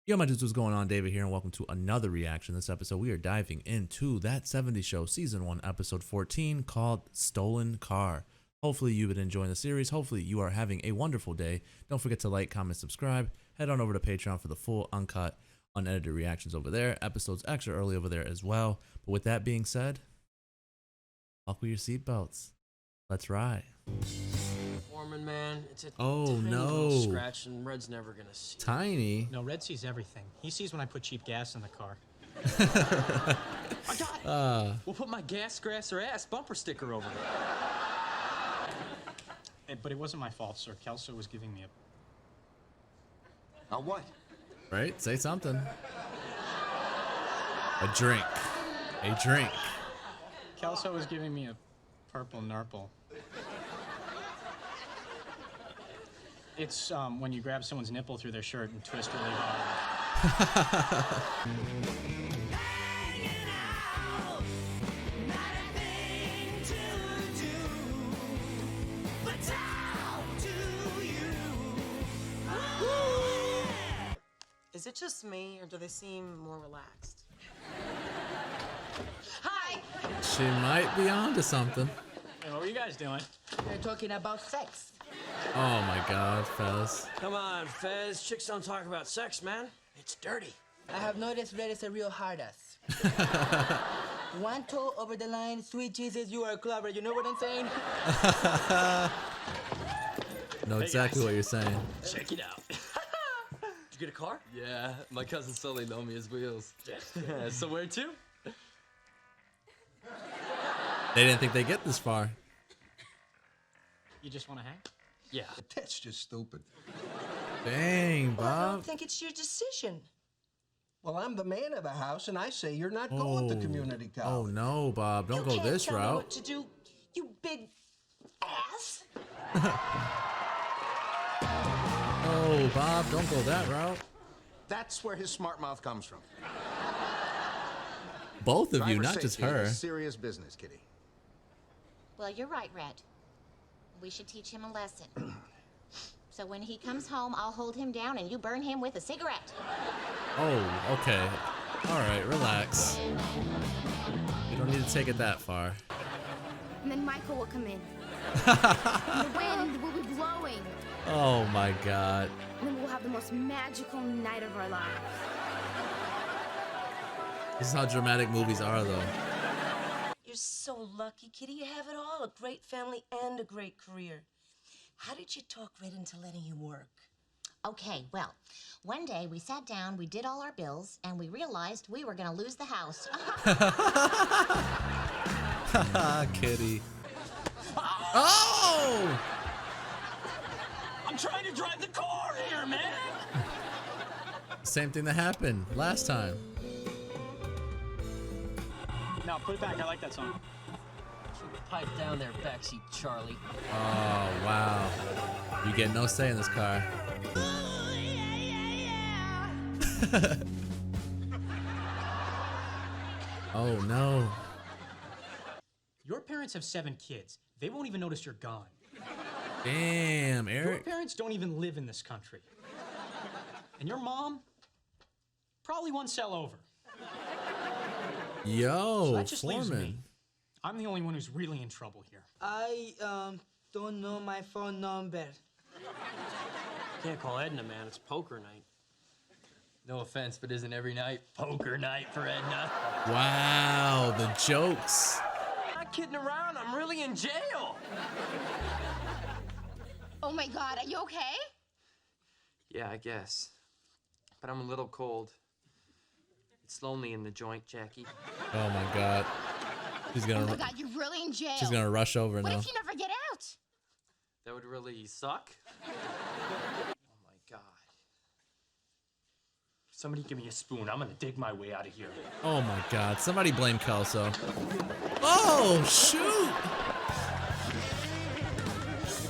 Yo, my dudes, what's going on? David here, and welcome to another reaction. This episode, we are diving into That 70s Show, Season 1, Episode 14, called Stolen Car. Hopefully, you've been enjoying the series. Hopefully, you are having a wonderful day. Don't forget to like, comment, subscribe. Head on over to Patreon for the full, uncut, unedited reactions over there. Episodes extra early over there as well. But with that being said, buckle your seatbelts. Let's ride. Foreman, man, it's a Oh, tiny no. little scratch, and Red's never gonna see. Tiny? No, Red sees everything. He sees when I put cheap gas in the car. I got it. We'll put my gas, grass, or ass bumper sticker over it. But it wasn't my fault, sir. Kelso was giving me A what? Right? Say something. A drink. A drink. Kelso was giving me a purple nurple. It's when you grab someone's nipple through their shirt and twist really hard. Is it just me, or do they seem more relaxed? Hi! She might be onto something. Hey, what were you guys doing? They're talking about sex. Oh my god, Fez. Come on, Fez. Chicks don't talk about sex, man. It's dirty. I have noticed Red is a real hard ass. One toe over the line, sweet Jesus, you are clever. You know what I'm saying? Know exactly what you're saying. Check it out. Did you get a car? Yeah, my cousin Sully loaned me his wheels. So where to? They didn't think they'd get this far. You just want to hang? Yeah. That's just stupid. Dang, I Bob. don't think it's your decision. Well, I'm the man of the house, and I say you're not going to community college. Oh no, Bob. Don't You go can't this tell me route. what to do, you big ass. Oh, Bob, don't go that route. That's where his smart mouth comes from. Both of you, Driver not just safety her. is serious business, Kitty. Well, you're right, Red. We should teach him a lesson. So when he comes home, I'll hold him down and you burn him with a cigarette. Oh, okay. All right, relax. You don't need to take it that far. And then Michael will come in. And the wind will be blowing. Oh my god. And then we'll have the most magical night of our lives. This is how dramatic movies are, though. You're so lucky, Kitty. You have it all, a great family and a great career. How did you talk Red into letting you work? Okay, well, one day we sat down, we did all our bills, and we realized we were gonna lose the house. Kitty. Oh! I'm trying to drive the car here, man. Same thing that happened last time. No, put it back. I like that song. Pipe down there, backseat Charlie. Oh, wow. You get no say in this car. Oh, no. Your parents have 7 kids. They won't even notice you're gone. Damn, Your Eric. parents don't even live in this country. And your mom, probably one cell over. Yo, So that just leaves Foreman. me. I'm the only one who's really in trouble here. I, don't know my phone number. Can't call Edna, man. It's poker night. No offense, but isn't every night poker night for Edna? Wow, the jokes. I'm not kidding around. I'm really in jail. Oh my God, are you okay? Yeah, I guess. But I'm a little cold. It's lonely in the joint, Jackie. Oh my god. She's Oh gonna. my God, you're really in jail. She's gonna rush over What now. if you never get out? That would really suck. Oh my god. Somebody give me a spoon. I'm gonna dig my way out of here. Oh my god. Somebody blame Kelso. Oh shoot.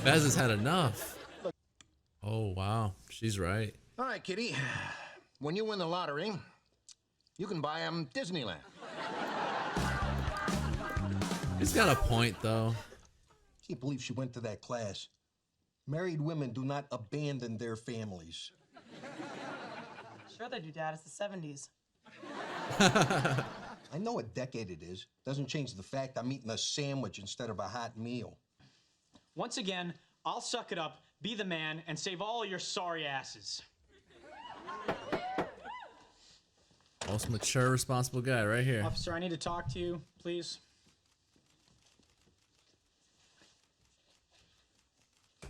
Bez has had enough. Oh wow. She's right. All right, Kitty. When you win the lottery, you can buy Disneyland. He's got a point though. Can't believe she went to that class. Married women do not abandon their families. Sure they do, Dad. It's the 70s. I know what decade it is. Doesn't change the fact I'm eating a sandwich instead of a hot meal. Once again, I'll suck it up, be the man, and save all your sorry asses. Most mature, responsible guy right here. Officer, I need to talk to you, please.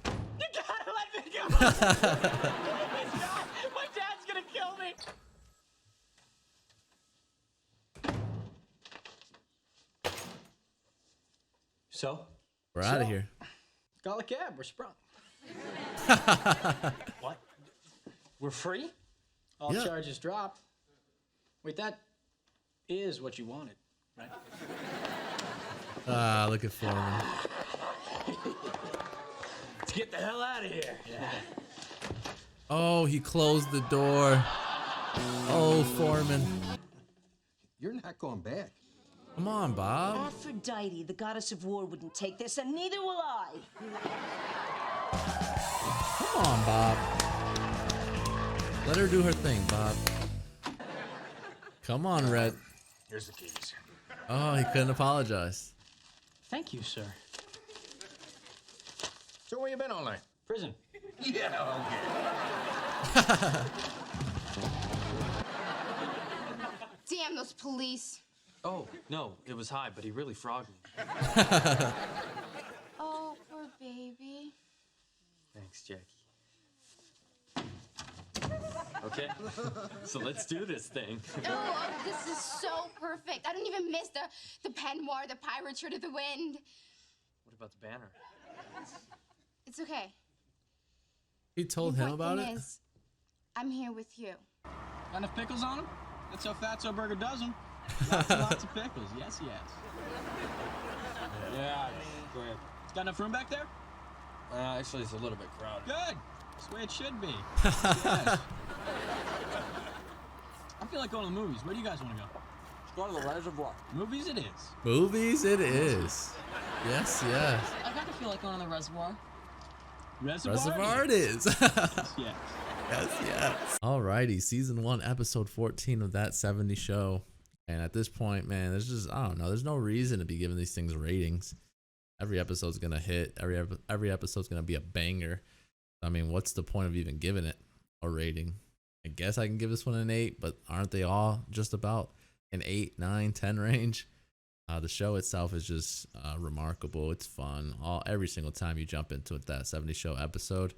You gotta let me go! Please, God, my dad's gonna kill me! So? We're out of here. Call a cab, we're sprung. What? We're free? All Yeah. charges dropped. Wait, that is what you wanted, right? Ah, look at Foreman. Let's get the hell out of here. Yeah. Oh, he closed the door. Oh, Foreman. You're not going back. Come on, Bob. Aphrodite, the goddess of war, wouldn't take this, and neither will I. Come on, Bob. Let her do her thing, Bob. Come on, Red. Here's the keys. Oh, he couldn't apologize. Thank you, sir. So where you been all night? Prison. Yeah, okay. Damn those police. Oh, no, it was high, but he really frogged me. Oh, poor baby. Thanks, Jackie. Okay, so let's do this thing. Oh, this is so perfect. I don't even miss the peignoir, the pirate shirt of the wind. What about the banner? It's okay. He told him about it? Is, I'm here with you. Got enough pickles on them? That's how Fatso Burger does them. Lots and lots of pickles. Yes, yes. Yeah, go ahead. Got enough room back there? Actually, it's a little bit crowded. Good. That's the way it should be. Yes. I feel like going to the movies. Where do you guys want to go? Go to the reservoir. Movies it is. Movies it is. Yes, yes. I kind of feel like going on the reservoir. Reservoir it is. Yeah. Yes, yes. Alrighty, season 1, episode 14 of That 70 Show. And at this point, man, there's just, I don't know, there's no reason to be giving these things ratings. Every episode's gonna hit. Every episode's gonna be a banger. I mean, what's the point of even giving it a rating? I guess I can give this one an 8, but aren't they all just about an 8, 9, 10 range? The show itself is just remarkable. It's fun. Every single time you jump into That 70 Show episode,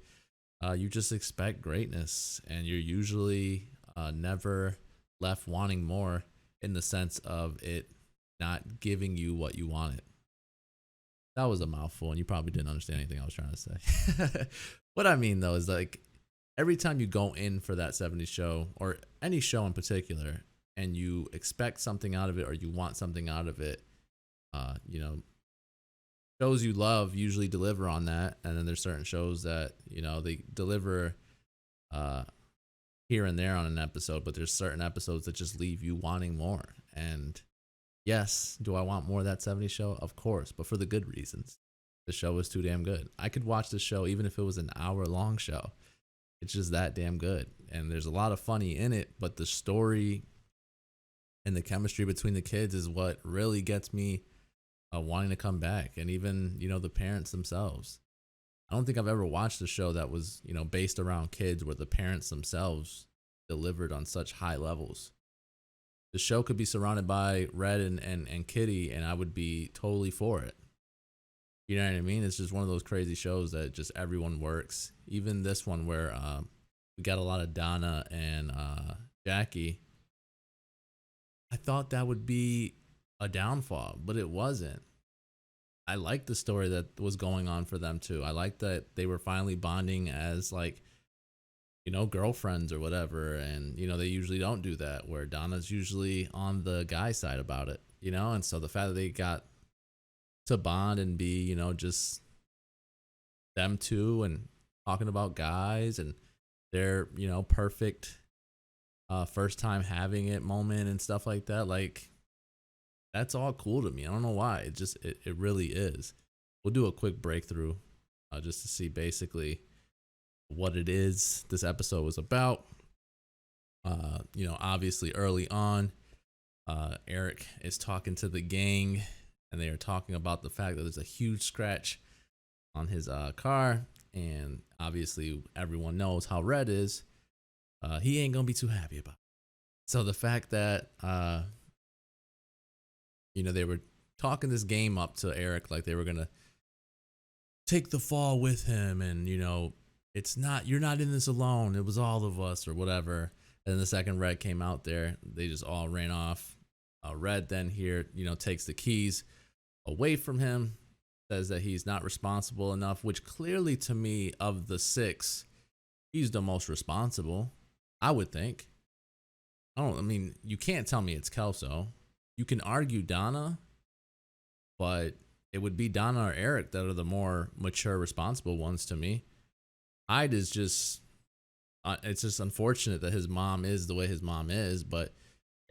you just expect greatness, and you're usually never left wanting more, in the sense of it not giving you what you wanted. That was a mouthful, and you probably didn't understand anything I was trying to say. What I mean, though, is like every time you go in for That 70 Show, or any show in particular, and you expect something out of it, or you want something out of it, you know, shows you love usually deliver on that. And then there's certain shows that, you know, they deliver here and there on an episode, but there's certain episodes that just leave you wanting more. And yes, do I want more of That 70 Show? Of course, but for the good reasons. The show is too damn good. I could watch the show even if it was an hour-long show. It's just that damn good. And there's a lot of funny in it, but the story and the chemistry between the kids is what really gets me wanting to come back. And even, you know, the parents themselves. I don't think I've ever watched a show that was, you know, based around kids where the parents themselves delivered on such high levels. The show could be surrounded by Red and Kitty, and I would be totally for it. You know what I mean? It's just one of those crazy shows that just everyone works. Even this one where we got a lot of Donna and Jackie. I thought that would be a downfall, but it wasn't. I liked the story that was going on for them too. I liked that they were finally bonding as, like, you know, girlfriends or whatever. And, you know, they usually don't do that, where Donna's usually on the guy side about it, you know? And so the fact that they got to bond and be, you know, just them two and talking about guys and their, you know, perfect first time having it moment and stuff like that, like, that's all cool to me. I don't know why. It really is. We'll do a quick breakthrough just to see basically what it is this episode was about. You know, obviously early on, Eric is talking to the gang, and they are talking about the fact that there's a huge scratch on his car, and obviously everyone knows how Red is. He ain't gonna be too happy about it. So the fact that you know, they were talking this game up to Eric like they were gonna take the fall with him, and you know, it's not, you're not in this alone, it was all of us or whatever. And the second Red came out there, they just all ran off. Red then here, you know, takes the keys away from him, says that he's not responsible enough, which clearly to me, of the six, he's the most responsible, I would think. I mean, you can't tell me it's Kelso. You can argue Donna, but it would be Donna or Eric that are the more mature, responsible ones to me. Hyde is just, it's just unfortunate that his mom is the way his mom is, but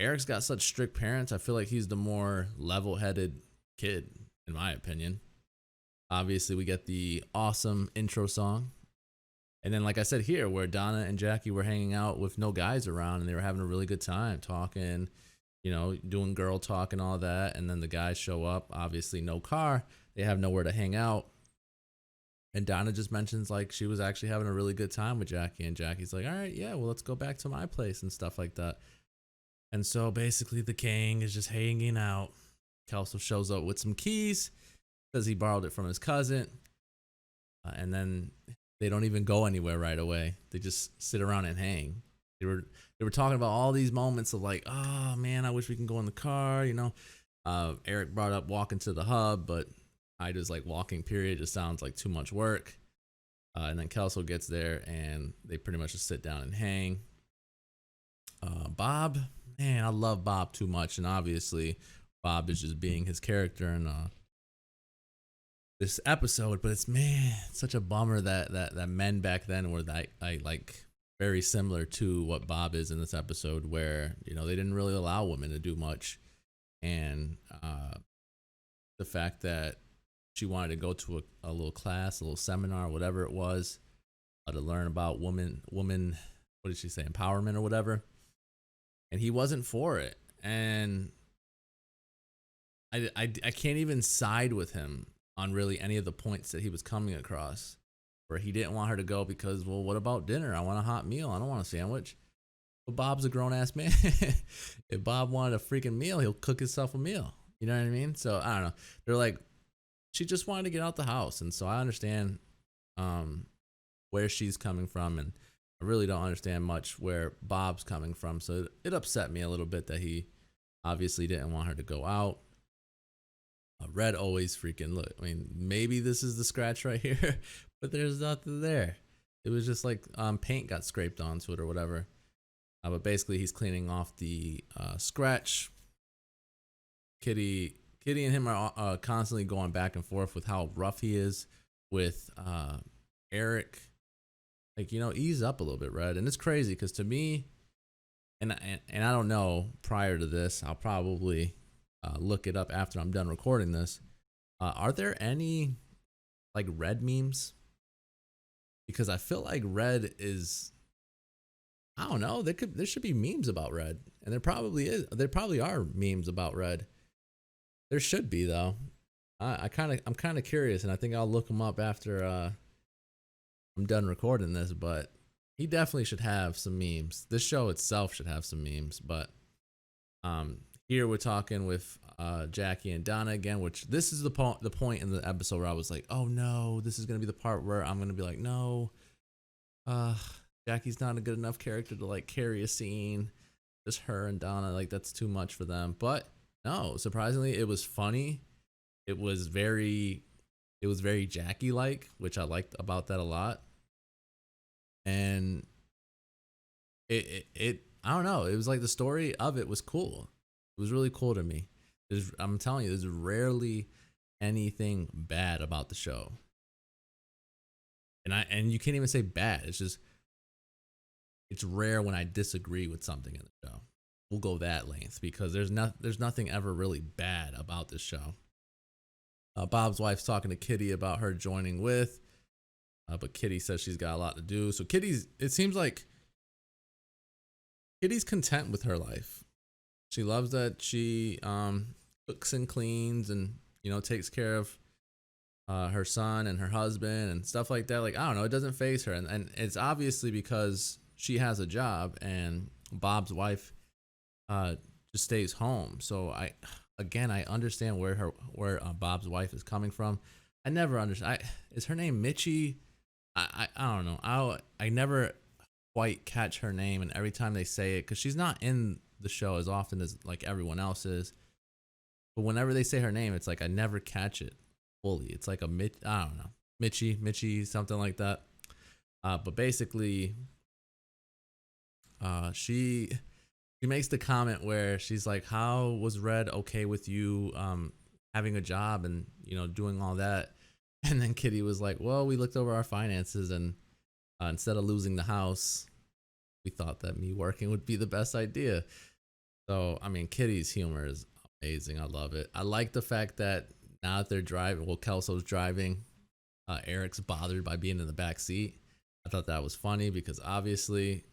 Eric's got such strict parents. I feel like he's the more level-headed kid, in my opinion. Obviously, we get the awesome intro song. And then, like I said here, where Donna and Jackie were hanging out with no guys around, and they were having a really good time talking, you know, doing girl talk and all that. And then the guys show up, obviously no car. They have nowhere to hang out. And Donna just mentions like she was actually having a really good time with Jackie. And Jackie's like, all right, yeah, well, let's go back to my place and stuff like that. And so basically the gang is just hanging out. Kelso shows up with some keys because he borrowed it from his cousin. And then they don't even go anywhere right away. They just sit around and hang. They were talking about all these moments of like, oh man, I wish we can go in the car, you know. Eric brought up walking to the hub, but Ida's like walking period just sounds like too much work. And then Kelso gets there and they pretty much just sit down and hang. Bob, man, I love Bob too much, and obviously Bob is just being his character in this episode. But it's, man, it's such a bummer that men back then were that I like very similar to what Bob is in this episode, where you know they didn't really allow women to do much, and the fact that she wanted to go to a little class, a little seminar, whatever it was, to learn about woman, what did she say, empowerment or whatever. And he wasn't for it. And I can't even side with him on really any of the points that he was coming across, where he didn't want her to go because, well, what about dinner? I want a hot meal. I don't want a sandwich. But Bob's a grown ass man. If Bob wanted a freaking meal, he'll cook himself a meal. You know what I mean? So I don't know. They're like, she just wanted to get out the house. And so I understand where she's coming from, and I really don't understand much where Bob's coming from. So it upset me a little bit that he obviously didn't want her to go out. Red always freaking, look, I mean, maybe this is the scratch right here, but there's nothing there. It was just like paint got scraped onto it or whatever. But basically he's cleaning off the scratch. Kitty and him are constantly going back and forth with how rough he is with Eric. Like, you know, ease up a little bit, Red. And it's crazy because to me, and I don't know, prior to this, I'll probably look it up after I'm done recording this. Are there any like Red memes? Because I feel like Red is, I don't know, there should be memes about Red, and there probably are memes about Red. There should be though. I'm kind of curious, and I think I'll look them up after I'm done recording this. But he definitely should have some memes. This show itself should have some memes. But here we're talking with Jackie and Donna again, which this is the point in the episode where I was like, oh no, this is gonna be the part where I'm gonna be like, no, Jackie's not a good enough character to like carry a scene. Just her and Donna, like that's too much for them. But no, surprisingly, it was funny. It was very Jackie-like, which I liked about that a lot. And it I don't know. It was like the story of it was cool. It was really cool to me. I'm telling you, there's rarely anything bad about the show. And you can't even say bad. It's just, it's rare when I disagree with something in the show. We'll go that length because there's nothing ever really bad about this show. Bob's wife's talking to Kitty about her joining with, but Kitty says she's got a lot to do. So it seems like Kitty's content with her life. She loves that she cooks and cleans and, you know, takes care of her son and her husband and stuff like that. Like, I don't know, it doesn't faze her. And it's obviously because she has a job and Bob's wife just stays home. So I understand where Bob's wife is coming from. I never understand. Is her name Mitchie? I don't know. I never quite catch her name, and every time they say it, because she's not in the show as often as like everyone else is, but whenever they say her name, it's like I never catch it fully. It's like I don't know, Mitchie, something like that. But basically, she makes the comment where she's like, "How was Red okay with you having a job and, you know, doing all that?" And then Kitty was like, "Well, we looked over our finances and instead of losing the house, we thought that me working would be the best idea." So, I mean, Kitty's humor is amazing. I love it. I like the fact that now that they're driving, well, Kelso's driving, Eric's bothered by being in the back seat. I thought that was funny because obviously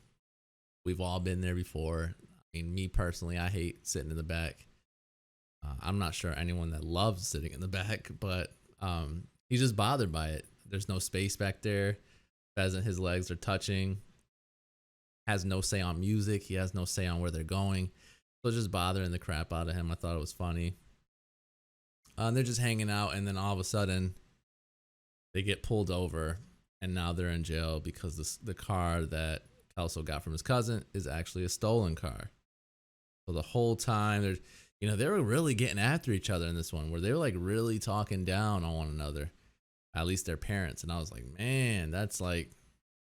we've all been there before. I mean, me personally, I hate sitting in the back. I'm not sure anyone that loves sitting in the back, but he's just bothered by it. There's no space back there. Pheasant, his legs are touching. Has no say on music. He has no say on where they're going. So it's just bothering the crap out of him. I thought it was funny. They're just hanging out, and then all of a sudden, they get pulled over, and now they're in jail because the car that Kelso got from his cousin is actually a stolen car. So the whole time, they were really getting after each other in this one, where they were like really talking down on one another, at least their parents. And I was like, man, that's like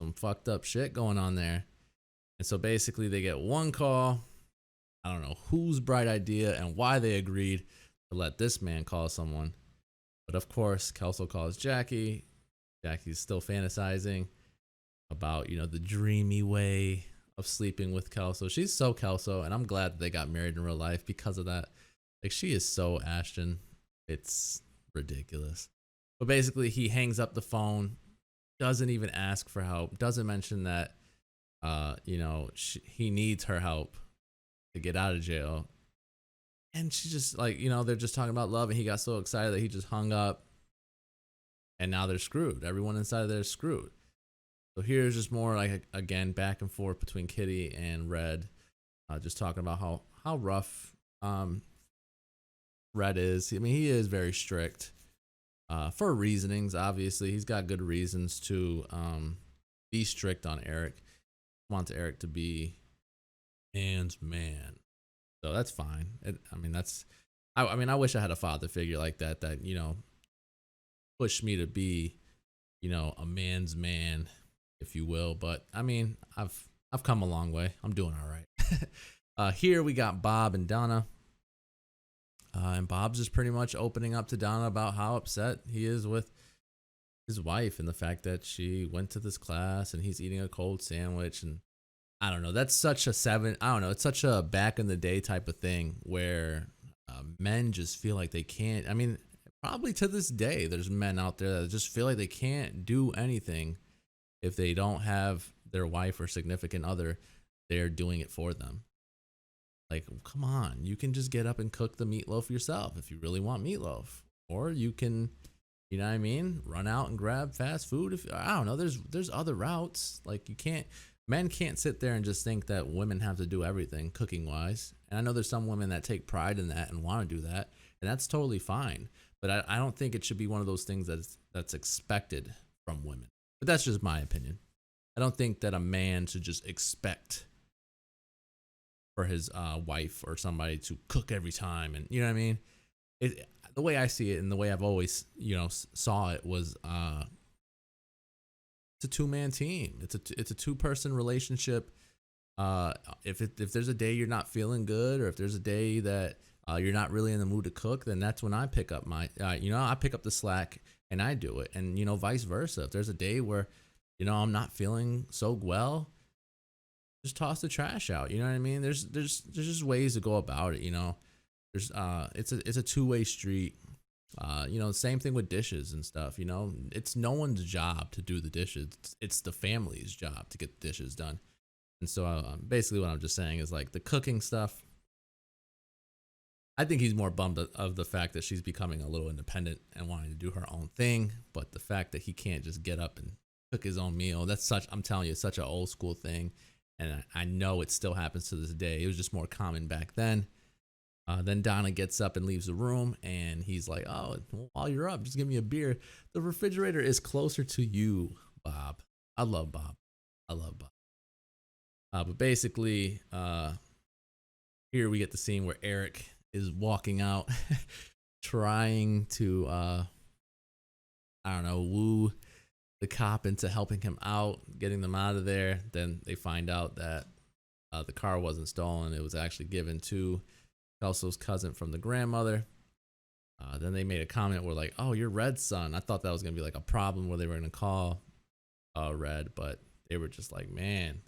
some fucked up shit going on there. And so basically, they get one call. I don't know whose bright idea and why they agreed to let this man call someone. But of course, Kelso calls Jackie. Jackie's still fantasizing about, you know, the dreamy way of sleeping with Kelso. She's so Kelso, and I'm glad that they got married in real life because of that. Like, she is so Ashton. It's ridiculous. But basically, he hangs up the phone, doesn't even ask for help, doesn't mention that, he needs her help to get out of jail. And she just, like, they're just talking about love, and he got so excited that he just hung up. And now they're screwed. Everyone inside of there is screwed. So here's just more like, again, back and forth between Kitty and Red, just talking about how rough Red is. I mean, he is very strict for reasonings. Obviously, he's got good reasons to be strict on Eric. He wants Eric to be man's man, so that's fine. I wish I had a father figure like that pushed me to be, a man's man, if you will. But I mean, I've come a long way. I'm doing all right. Here we got Bob and Donna. And Bob's just pretty much opening up to Donna about how upset he is with his wife and the fact that she went to this class and he's eating a cold sandwich. And I don't know, that's such a it's such a back in the day type of thing where men just feel like they can't. I mean, probably to this day, there's men out there that just feel like they can't do anything if they don't have their wife or significant other there doing it for them. Like, come on, you can just get up and cook the meatloaf yourself if you really want meatloaf. Or you can, run out and grab fast food. I don't know, there's other routes. Like, men can't sit there and just think that women have to do everything cooking wise. And I know there's some women that take pride in that and want to do that, and that's totally fine. But I don't think it should be one of those things that's expected from women. But that's just my opinion. I don't think that a man should just expect for his wife or somebody to cook every time. And you know what I mean? The way I see it and the way I've always, saw it was it's a two-man team. It's a two-person relationship. If there's a day you're not feeling good, or if there's a day that you're not really in the mood to cook, then that's when I pick up I pick up the slack and I do it. And, vice versa. If there's a day where, I'm not feeling so well, just toss the trash out. You know what I mean? There's just ways to go about it. There's it's a two-way street. Same thing with dishes and stuff. It's no one's job to do the dishes. It's the family's job to get the dishes done. And so basically what I'm just saying is like the cooking stuff. I think he's more bummed of the fact that she's becoming a little independent and wanting to do her own thing. But the fact that he can't just get up and cook his own meal, I'm telling you, it's such an old school thing. And I know it still happens to this day. It was just more common back then. Then Donna gets up and leaves the room, and he's like, oh, while you're up, just give me a beer. The refrigerator is closer to you, Bob. I love Bob. But basically, here we get the scene where Eric is walking out, trying to, I don't know, woo the cop into helping him out, getting them out of there. Then they find out that the car wasn't stolen. It was actually given to Kelso's cousin from the grandmother. Then they made a comment where like, oh, you're Red's son. I thought that was going to be like a problem where they were going to call Red, but they were just like, man,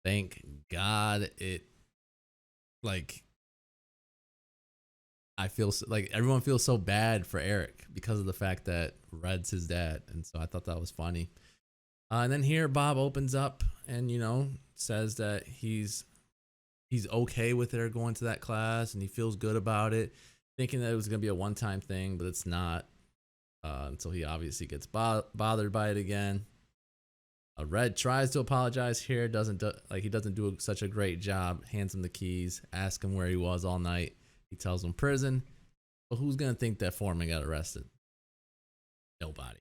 thank God it, like, I feel like everyone feels so bad for Eric because of the fact that Red's his dad. And so I thought that was funny. And then here Bob opens up and, you know, says that he's okay with her going to that class and he feels good about it, thinking that it was going to be a one-time thing, but it's not. Until he obviously gets bothered by it again. Red tries to apologize here, he doesn't do such a great job, hands him the keys, asks him where he was all night. He tells him prison. But who's going to think that Foreman got arrested? Nobody.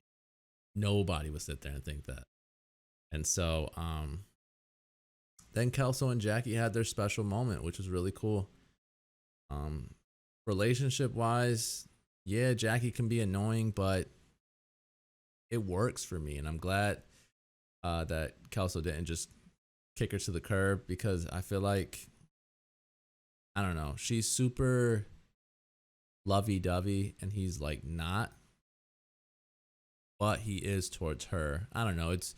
Nobody would sit there and think that. And so then Kelso and Jackie had their special moment, which was really cool. Relationship wise, yeah, Jackie can be annoying, but it works for me. And I'm glad that Kelso didn't just kick her to the curb, because I feel like, I don't know, she's super lovey-dovey and he's like not, but he is towards her. I don't know, it's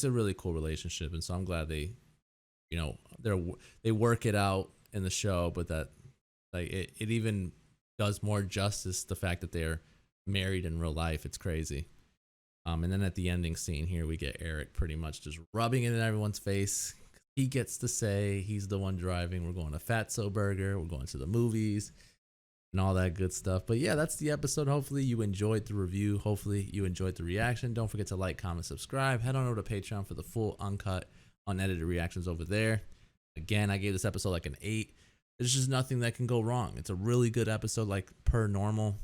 a really cool relationship, and so I'm glad they, you know, they work it out in the show, but that like it even does more justice the fact that they're married in real life. It's crazy. And then at the ending scene here, we get Eric pretty much just rubbing it in everyone's face. He gets to say he's the one driving. We're going to Fatso Burger. We're going to the movies and all that good stuff. But yeah, that's the episode. Hopefully you enjoyed the review. Hopefully you enjoyed the reaction. Don't forget to like, comment, subscribe. Head on over to Patreon for the full uncut, unedited reactions over there. Again, I gave this episode like an 8. There's just nothing that can go wrong. It's a really good episode, like per normal.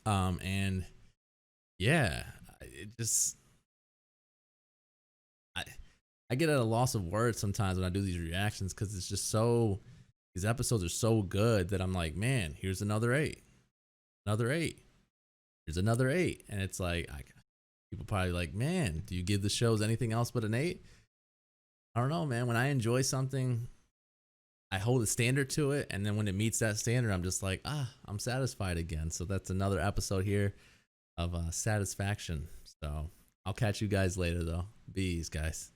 And yeah, it just, I get at a loss of words sometimes when I do these reactions, because it's just so, these episodes are so good that I'm like, man, here's another 8, another 8, here's another 8. And it's like, people probably like, man, do you give the shows anything else but an 8? I don't know, man. When I enjoy something, I hold a standard to it, and then when it meets that standard, I'm just like, I'm satisfied again. So that's another episode here of satisfaction. So I'll catch you guys later, though. Bees, guys.